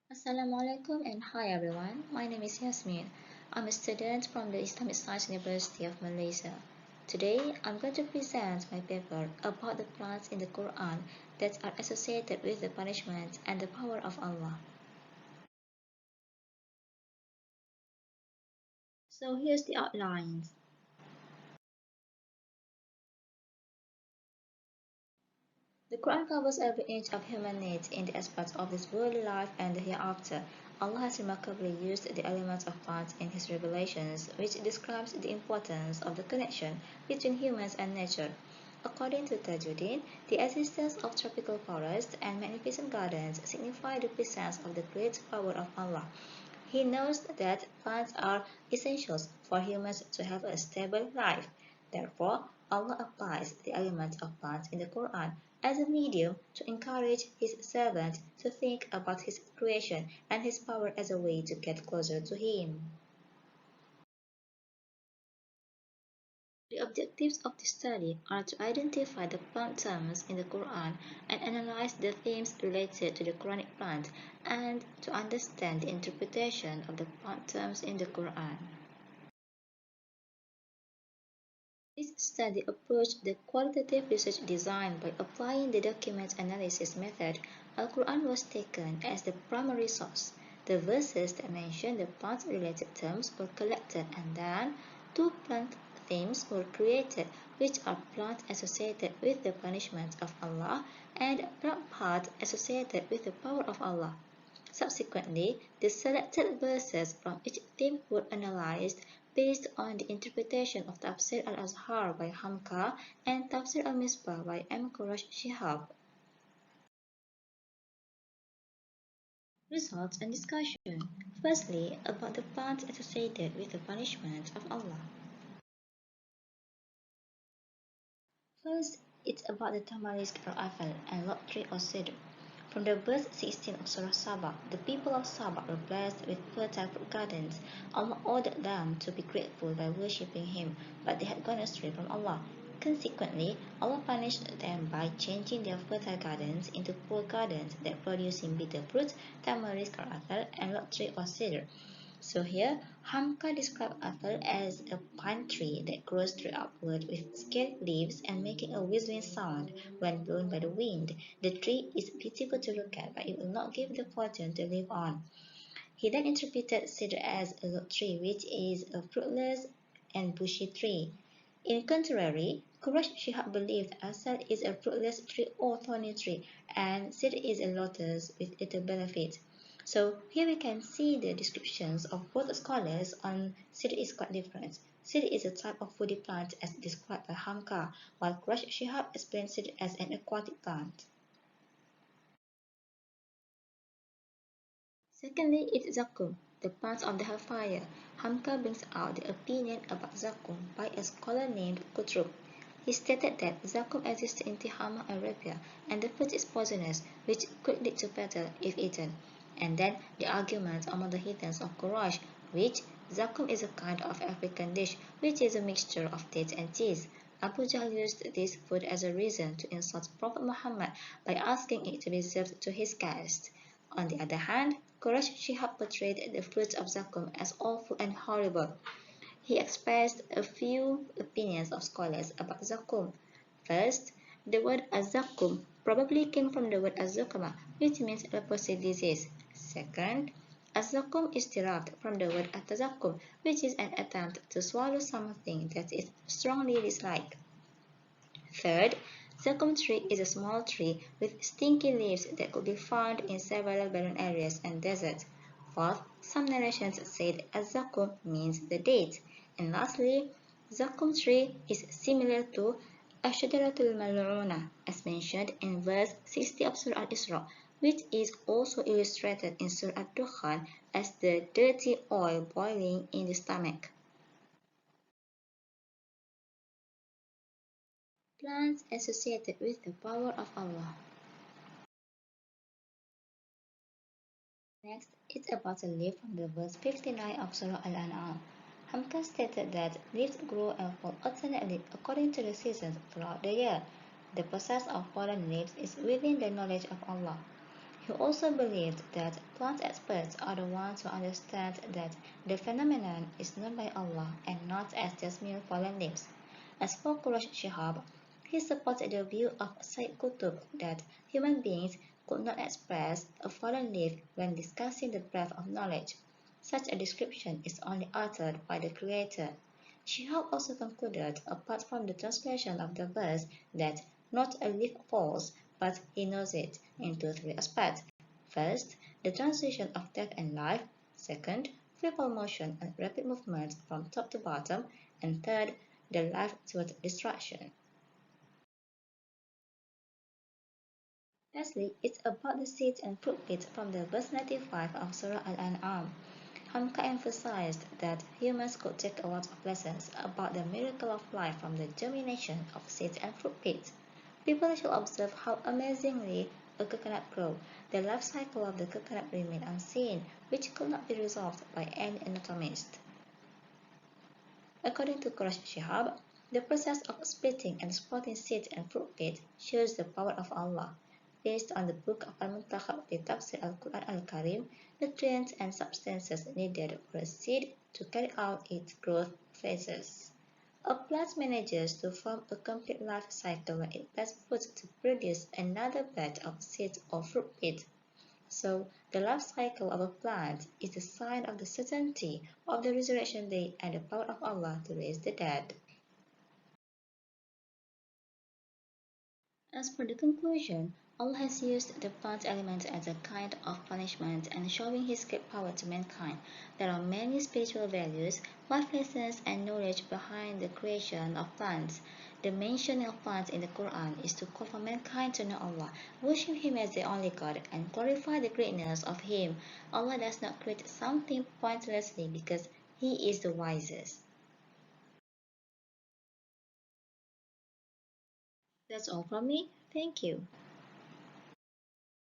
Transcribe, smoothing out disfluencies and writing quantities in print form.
Assalamualaikum and hi everyone. My name is Yasmin. I'm a student from the Islamic Science University of Malaysia. Today, I'm going to present my paper about the plants in the Quran that are associated with the punishment and the power of Allah. So here's the outlines. The Quran covers every inch of human needs in the aspects of this worldly life and the hereafter. Allah has remarkably used the elements of plants in His revelations, which describes the importance of the connection between humans and nature. According to Tajuddin, the existence of tropical forests and magnificent gardens signify the presence of the great power of Allah. He knows that plants are essentials for humans to have a stable life. Therefore, Allah applies the elements of plants in the Quran as a medium to encourage His servant to think about His creation and His power as a way to get closer to Him. The objectives of the study are to identify the plant terms in the Quran and analyze the themes related to the Quranic plant and to understand the interpretation of the plant terms in the Quran. This study approached the qualitative research design by applying the document analysis method. Al-Quran was taken as the primary source. The verses that mention the plant-related terms were collected and then two plant themes were created which are plant associated with the punishment of Allah and plant part associated with the power of Allah. Subsequently, the selected verses from each theme were analyzed based on the interpretation of Tafsir al-Azhar by Hamka and Tafsir al-Misbah by M. Quraysh Shihab. Results and discussion. Firstly, about the plants associated with the punishment of Allah. First, it's about the tamarisk or apple and lot tree or cedar. From the verse 16 of Surah Sabah, the people of Sabah were blessed with fertile fruit gardens. Allah ordered them to be grateful by worshipping Him, but they had gone astray from Allah. Consequently, Allah punished them by changing their fertile gardens into poor gardens that producing bitter fruits, tamarisk or apple, and lot tree or cedar. So here, Hamka described apple as a pine tree that grows straight upward with scarlet leaves and making a whistling sound when blown by the wind. The tree is beautiful to look at, but it will not give the fortune to live on. He then interpreted cedar as a lot tree, which is a fruitless and bushy tree. In contrary, Quraysh Shihab believed asal is a fruitless tree or thorny tree, and cedar is a lotus with little benefit. So here we can see the descriptions of both scholars on cedar is quite different. Cedar is a type of woody plant as described by Hamka, while Quraysh Shihab explains cedar as an aquatic plant. Secondly, it's Zakum, the plants of the hellfire. Hamka brings out the opinion about Zakum by a scholar named Kutrub. He stated that Zakum exists in Tihama, Arabia, and the fruit is poisonous, which could lead to battle if eaten. And then the argument among the heathens of Quraysh, which Zakum is a kind of African dish, which is a mixture of dates and cheese. Abu Jahl used this food as a reason to insult Prophet Muhammad by asking it to be served to his guests. On the other hand, Quraysh Shihab portrayed the fruits of Zakum as awful and horrible. He expressed a few opinions of scholars about Zakum. First, the word azakum probably came from the word azukama, which means leprosy disease. Second, azakum is derived from the word atazakum, which is an attempt to swallow something that is strongly disliked. Third, Zakum tree is a small tree with stinky leaves that could be found in several barren areas and deserts. Fourth, some narrations said Azakum means the date. And lastly, Zakum tree is similar to Ashadaratul Mal'una as mentioned in verse 60 of Surah Al-Isra, which is also illustrated in Surah Al-Dukhan as the dirty oil boiling in the stomach. Plants associated with the power of Allah. Next, it's about a leaf from the verse 59 of Surah Al-An'am. Hamka stated that leaves grow and fall alternately according to the seasons throughout the year. The process of fallen leaves is within the knowledge of Allah. He also believed that plant experts are the ones who understand that the phenomenon is known by Allah and not as just mere fallen leaves. As for Quraysh Shihab, he supported the view of Sayyid Qutb that human beings could not express a fallen leaf when discussing the breadth of knowledge. Such a description is only uttered by the Creator. Shihab also concluded, apart from the translation of the verse, that not a leaf falls, but he knows it, into three aspects. First, the transition of death and life. Second, free-fall motion and rapid movement from top to bottom. And third, the life towards destruction. Lastly, it's about the seeds and fruit pits from the verse 95 of Surah Al-An'am. Hamka emphasized that humans could take a lot of lessons about the miracle of life from the germination of seeds and fruit pits. People should observe how amazingly a coconut grows. The life cycle of the coconut remained unseen, which could not be resolved by any anatomist. According to Quraysh Shihab, the process of splitting and sprouting seeds and fruit pits shows the power of Allah. Based on the book of Al-Muntakhab fi Tafsir Al-Quran Al-Karim, nutrients and substances needed for a seed to carry out its growth phases. A plant manages to form a complete life cycle when it plants fruit to produce another batch of seeds or fruit pits. So, the life cycle of a plant is a sign of the certainty of the resurrection day and the power of Allah to raise the dead. As for the conclusion, Allah has used the plant element as a kind of punishment and showing His great power to mankind. There are many spiritual values, life lessons, and knowledge behind the creation of plants. The mentioning of plants in the Quran is to call for mankind to know Allah, worship Him as the only God, and glorify the greatness of Him. Allah does not create something pointlessly because He is the wisest. That's all from me. Thank you.